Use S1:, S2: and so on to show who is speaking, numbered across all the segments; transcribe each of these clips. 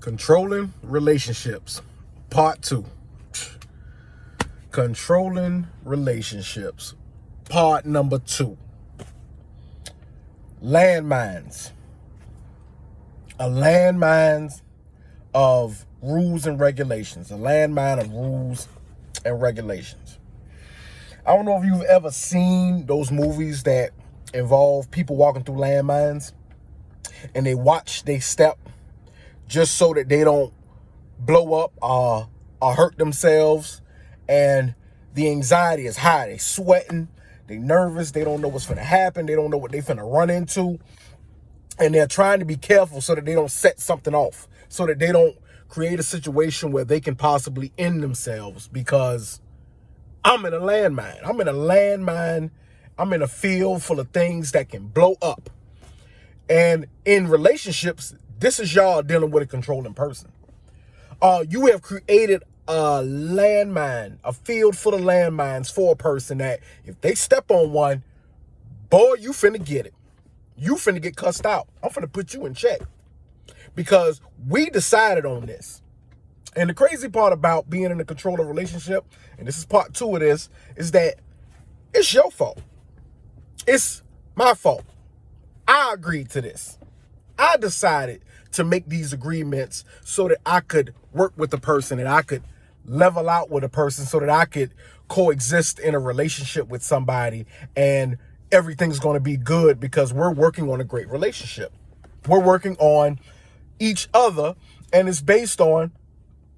S1: Controlling relationships, part 2. Controlling relationships, part number 2. Landmines. A landmine of rules and regulations. A landmine of rules and regulations. I don't know if you've ever seen those movies that involve people walking through landmines and they watch they step just so that they don't blow up or hurt themselves, and the anxiety is high. They sweating, they nervous, they don't know what's finna happen, they don't know what they finna run into, and they're trying to be careful so that they don't set something off, so that they don't create a situation where they can possibly end themselves, because I'm in a landmine. I'm in a field full of things that can blow up. And in relationships, this is y'all dealing with a controlling person. You have created a landmine, a field full of landmines for a person that if they step on one, boy, you finna get it. You finna get cussed out. I'm finna put you in check because we decided on this. And the crazy part about being in a controlling relationship, and this is part 2 of this, is that it's your fault. It's my fault. I agreed to this. I decided to make these agreements so that I could work with the person and I could level out with a person so that I could coexist in a relationship with somebody and everything's going to be good because we're working on a great relationship. We're working on each other, and it's based on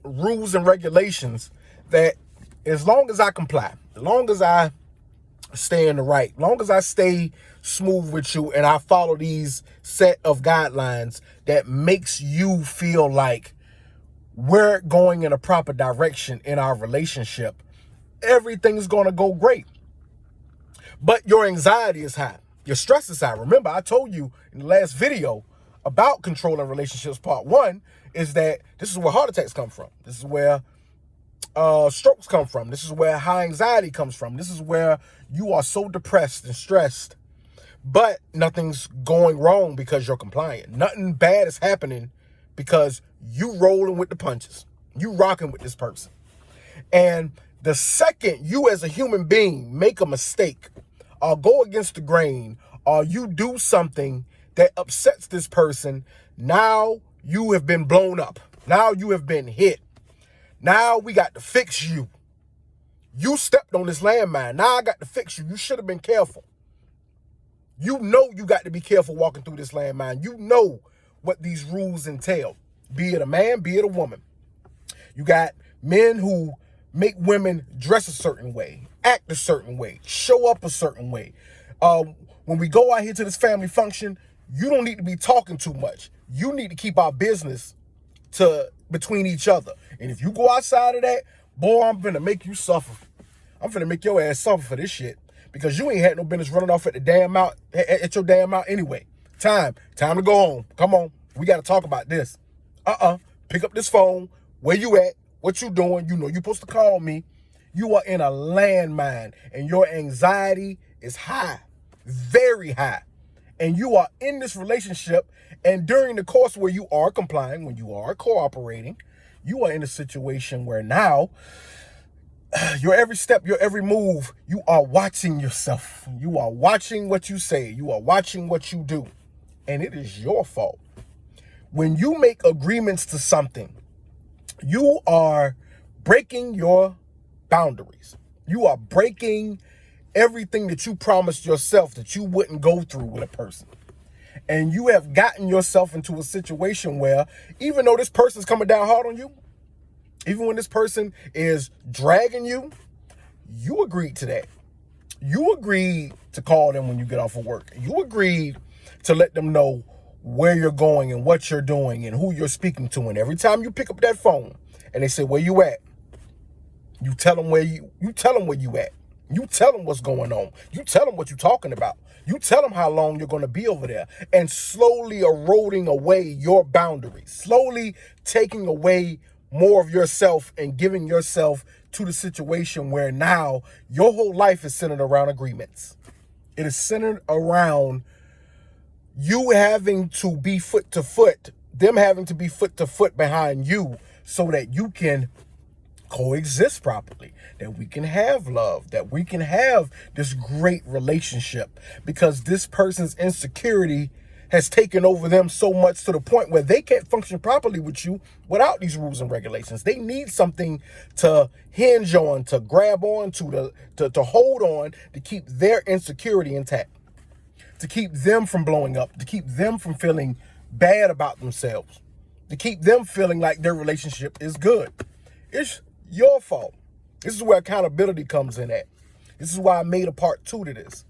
S1: rules and regulations that as long as I comply, as long as I stay in the right, as long as I stay smooth with you and I follow these set of guidelines that makes you feel like we're going in a proper direction in our relationship, everything's going to go great. But your anxiety is high. Your stress is high. Remember, I told you in the last video about controlling relationships, part 1, is that this is where heart attacks come from. This is where strokes come from. This is where high anxiety comes from. This is where you are so depressed and stressed, but nothing's going wrong because you're compliant. Nothing bad is happening because you rolling with the punches. You rocking with this person. And the second you as a human being make a mistake or go against the grain or you do something that upsets this person, now you have been blown up. Now you have been hit. Now we got to fix you. You stepped on this landmine. Now I got to fix you. You should have been careful. You know you got to be careful walking through this landmine. You know what these rules entail, be it a man, be it a woman. You got men who make women dress a certain way, act a certain way, show up a certain way. When we go out here to this family function, you don't need to be talking too much. You need to keep our business to between each other. And if you go outside of that, boy, I'm finna make you suffer. I'm finna make your ass suffer for this shit because you ain't had no business running off at the damn out at your damn out anyway. Time to go home. Come on, we got to talk about this. Pick up this phone. Where you at? What you doing? You know you're supposed to call me. You are in a landmine and your anxiety is high, very high. And you are in this relationship, and during the course where you are complying, when you are cooperating, you are in a situation where now your every step, your every move, you are watching yourself. You are watching what you say. You are watching what you do. And it is your fault. When you make agreements to something, you are breaking your boundaries. You are breaking everything that you promised yourself that you wouldn't go through with a person. And you have gotten yourself into a situation where even though this person's coming down hard on you, even when this person is dragging you, you agreed to that. You agreed to call them when you get off of work. You agreed to let them know where you're going and what you're doing and who you're speaking to. And every time you pick up that phone and they say, where you at? You tell them where you at. You tell them what's going on. You tell them what you're talking about. You tell them how long you're going to be over there, and slowly eroding away your boundaries, slowly taking away more of yourself and giving yourself to the situation where now your whole life is centered around agreements. It is centered around you having to be foot to foot them having to be foot to foot behind you so that you can coexist properly, that we can have love, that we can have this great relationship, because this person's insecurity has taken over them so much to the point where they can't function properly with you without these rules and regulations. They need something to hinge on, to grab on to hold on, to keep their insecurity intact, to keep them from blowing up, to keep them from feeling bad about themselves, to keep them feeling like their relationship is good. It's your fault. This is where accountability comes in at. This is why I made a part 2 to this.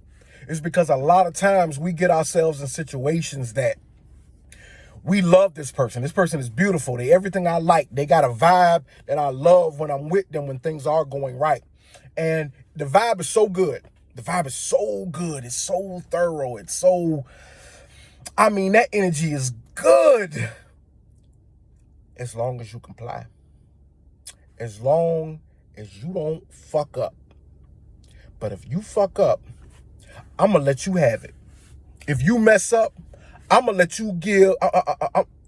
S1: It's because a lot of times we get ourselves in situations that we love this person. This person is beautiful. They everything I like. They got a vibe that I love when I'm with them, when things are going right. And the vibe is so good. The vibe is so good. It's so thorough. It's so, I mean, that energy is good. As long as you comply. As long as you don't fuck up. But if you fuck up, I'm going to let you have it. If you mess up, I'm going to let you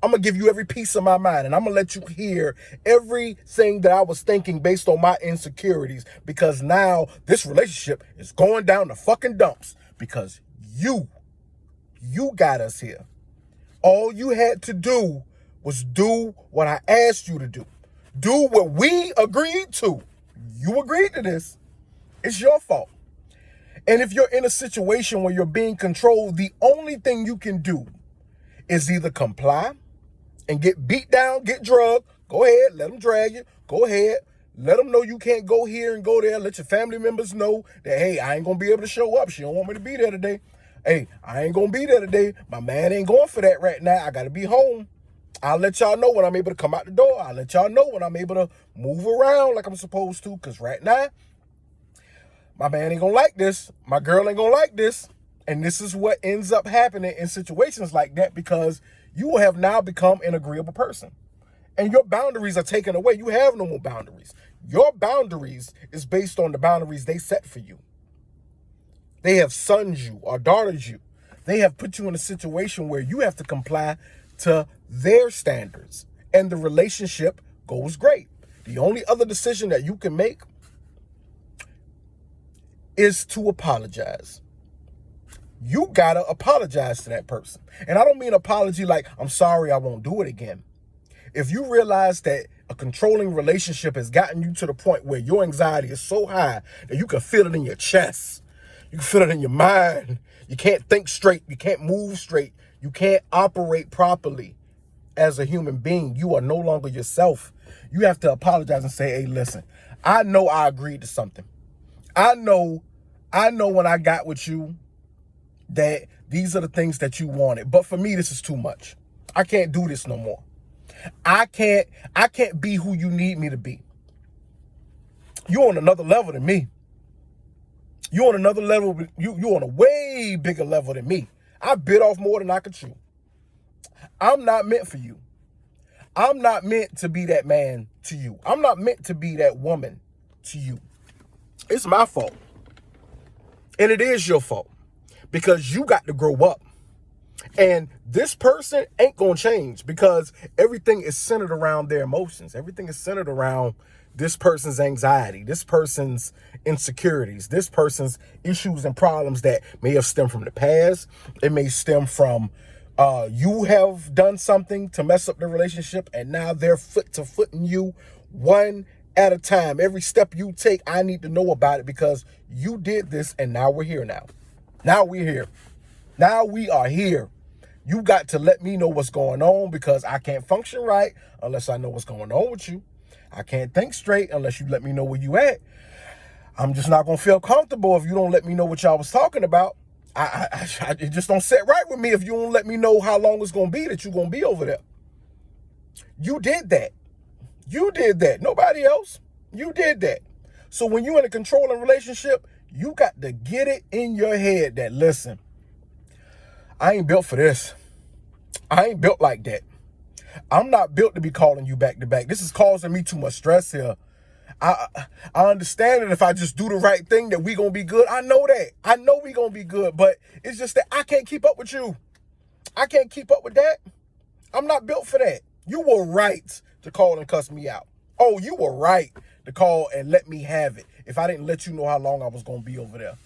S1: I'm going to give you every piece of my mind, and I'm going to let you hear everything that I was thinking based on my insecurities, because now this relationship is going down the fucking dumps because you got us here. All you had to do was do what I asked you to do. Do what we agreed to. You agreed to this. It's your fault. And if you're in a situation where you're being controlled, the only thing you can do is either comply and get beat down, get drugged. Go ahead, let them drag you. Go ahead, let them know you can't go here and go there. Let your family members know that, hey, I ain't going to be able to show up. She don't want me to be there today. Hey, I ain't going to be there today. My man ain't going for that right now. I got to be home. I'll let y'all know when I'm able to come out the door. I'll let y'all know when I'm able to move around like I'm supposed to, because right now, my man ain't gonna like this. My girl ain't gonna like this. And this is what ends up happening in situations like that, because you have now become an agreeable person. And your boundaries are taken away. You have no more boundaries. Your boundaries is based on the boundaries they set for you. They have sons you or daughters you. They have put you in a situation where you have to comply to their standards. And the relationship goes great. The only other decision that you can make is to apologize. You gotta apologize to that person. And I don't mean apology like, I'm sorry, I won't do it again. If you realize that a controlling relationship has gotten you to the point where your anxiety is so high that you can feel it in your chest, you can feel it in your mind, you can't think straight, you can't move straight, you can't operate properly as a human being, you are no longer yourself. You have to apologize and say, hey, listen, I know I agreed to something. I know when I got with you that these are the things that you wanted. But for me, this is too much. I can't do this no more. I can't be who you need me to be. You're on another level than me. You're on another level. You're on a way bigger level than me. I bit off more than I could chew. I'm not meant for you. I'm not meant to be that man to you. I'm not meant to be that woman to you. It's my fault. And it is your fault, because you got to grow up. And this person ain't going to change, because everything is centered around their emotions. Everything is centered around this person's anxiety, this person's insecurities, this person's issues and problems that may have stemmed from the past. It may stem from you have done something to mess up the relationship, and now they're foot to foot in you one at a time. Every step you take, I need to know about it, because you did this, and now we're here now. Now we're here. Now we are here. You got to let me know what's going on, because I can't function right unless I know what's going on with you. I can't think straight unless you let me know where you at. I'm just not going to feel comfortable if you don't let me know what y'all was talking about. It just don't sit right with me if you don't let me know how long it's going to be that you're going to be over there. You did that. You did that. Nobody else. You did that. So when you're in a controlling relationship, you got to get it in your head that, listen, I ain't built for this. I ain't built like that. I'm not built to be calling you back to back. This is causing me too much stress here. I understand that if I just do the right thing that we gonna be good. I know that. I know we gonna be good, but it's just that I can't keep up with you. I can't keep up with that. I'm not built for that. You were right to call and cuss me out. Oh, you were right to call and let me have it if I didn't let you know how long I was going to be over there.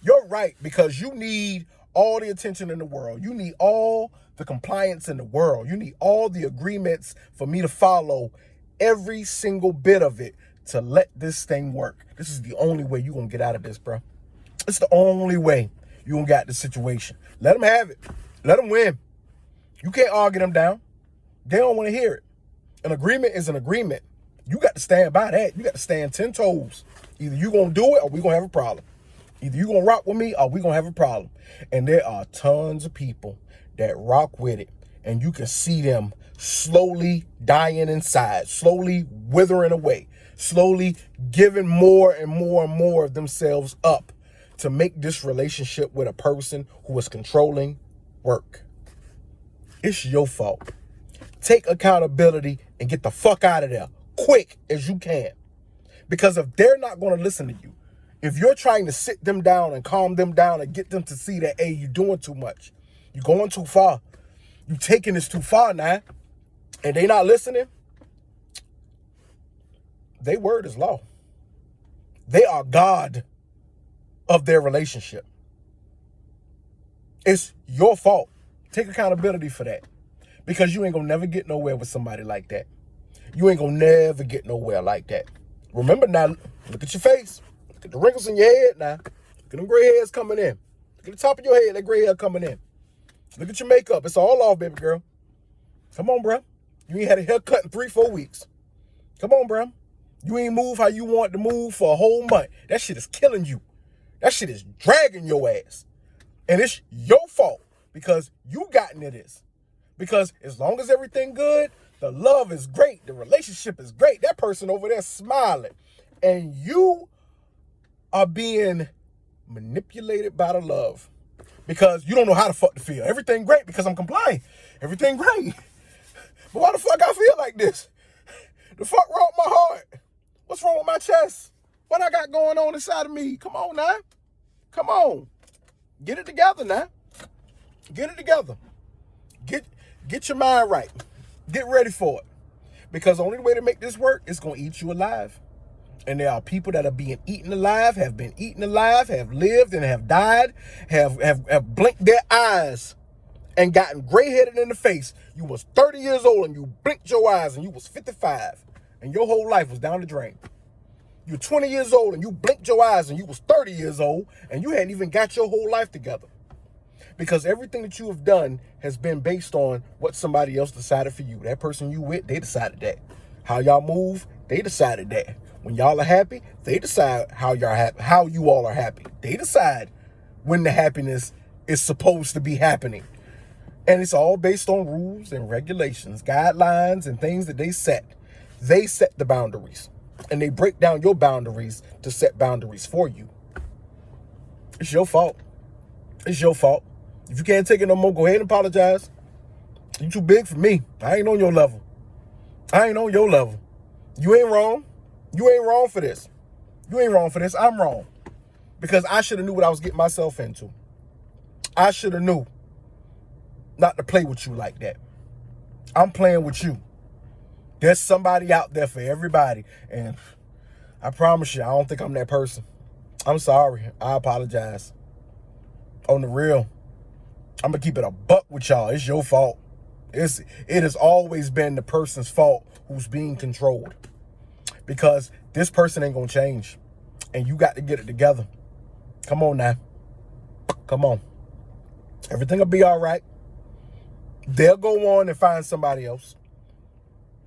S1: You're right, because you need all the attention in the world. You need all the compliance in the world. You need all the agreements for me to follow every single bit of it to let this thing work. This is the only way you're going to get out of this, bro. It's the only way you're going to get out of this situation. Let them have it. Let them win. You can't argue them down. They don't want to hear it. An agreement is an agreement. You got to stand by that. You got to stand 10 toes. Either you going to do it or we going to have a problem. Either you going to rock with me or we going to have a problem. And there are tons of people that rock with it. And you can see them slowly dying inside, slowly withering away, slowly giving more and more and more of themselves up to make this relationship with a person who is controlling work. It's your fault. Take accountability and get the fuck out of there quick as you can. Because if they're not going to listen to you, if you're trying to sit them down and calm them down and get them to see that, hey, you're doing too much, you're going too far, you're taking this too far now, and they not listening, their word is law. They are God of their relationship. It's your fault. Take accountability for that. Because you ain't gonna never get nowhere with somebody like that. You ain't gonna never get nowhere like that. Remember now, look at your face. Look at the wrinkles in your head now. Look at them gray hairs coming in. Look at the top of your head, that gray hair coming in. Look at your makeup. It's all off, baby girl. Come on, bro. You ain't had a haircut in 3-4 weeks. Come on, bro. You ain't moved how you want to move for a whole month. That shit is killing you. That shit is dragging your ass. And it's your fault because you got into this. Because as long as everything good, the love is great, the relationship is great, that person over there smiling, and you are being manipulated by the love because you don't know how the fuck to feel. Everything great because I'm complying. Everything great. But why the fuck I feel like this? The fuck wrong with my heart? What's wrong with my chest? What I got going on inside of me? Come on now. Come on. Get it together now. Get it together. Get your mind right. Get ready for it. Because the only way to make this work is going to eat you alive. And there are people that are being eaten alive, have been eaten alive, have lived and have died, have blinked their eyes and gotten gray-headed in the face. You was 30 years old and you blinked your eyes and you was 55. And your whole life was down the drain. You're 20 years old and you blinked your eyes and you was 30 years old and you hadn't even got your whole life together. Because everything that you have done has been based on what somebody else decided for you. That person you with, they decided that. How y'all move, they decided that. When y'all are happy, they decide how you all are happy. They decide when the happiness is supposed to be happening. And it's all based on rules and regulations, guidelines and things that they set. They set the boundaries. And they break down your boundaries to set boundaries for you. It's your fault. It's your fault. If you can't take it no more, go ahead and apologize. You too big for me. I ain't on your level. I ain't on your level. You ain't wrong. You ain't wrong for this. You ain't wrong for this. I'm wrong. Because I should have knew what I was getting myself into. I should have knew not to play with you like that. I'm playing with you. There's somebody out there for everybody. And I promise you, I don't think I'm that person. I'm sorry. I apologize. On the real, I'm going to keep it a buck with y'all. It's your fault. It has always been the person's fault who's being controlled. Because this person ain't going to change. And you got to get it together. Come on now. Come on. Everything will be all right. They'll go on and find somebody else.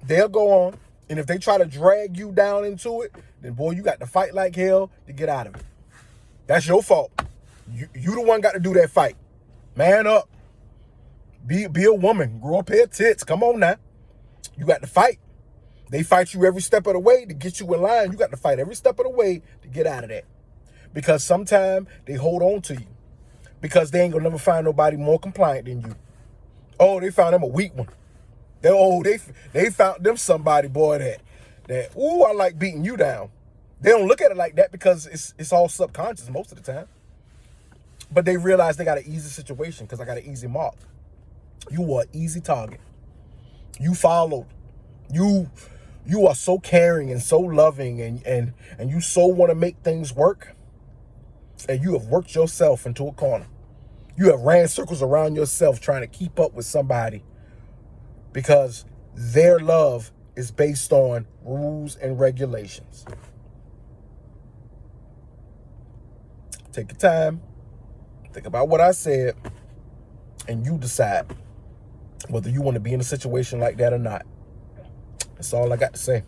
S1: They'll go on. And if they try to drag you down into it, then boy, you got to fight like hell to get out of it. That's your fault. You the one got to do that fight. Man up. Be a woman. Grow a pair of tits. Come on now. You got to fight. They fight you every step of the way to get you in line. You got to fight every step of the way to get out of that. Because sometimes they hold on to you. Because they ain't going to never find nobody more compliant than you. Oh, they found them a weak one. They found them somebody, boy, that ooh, I like beating you down. They don't look at it like that because it's all subconscious most of the time. But they realize they got an easy situation because I got an easy mark. You were an easy target. You followed. You are so caring and so loving, and you so want to make things work, and you have worked yourself into a corner. You have ran circles around yourself trying to keep up with somebody because their love is based on rules and regulations. Take your time, think about what I said, and you decide whether you want to be in a situation like that or not. That's all I got to say.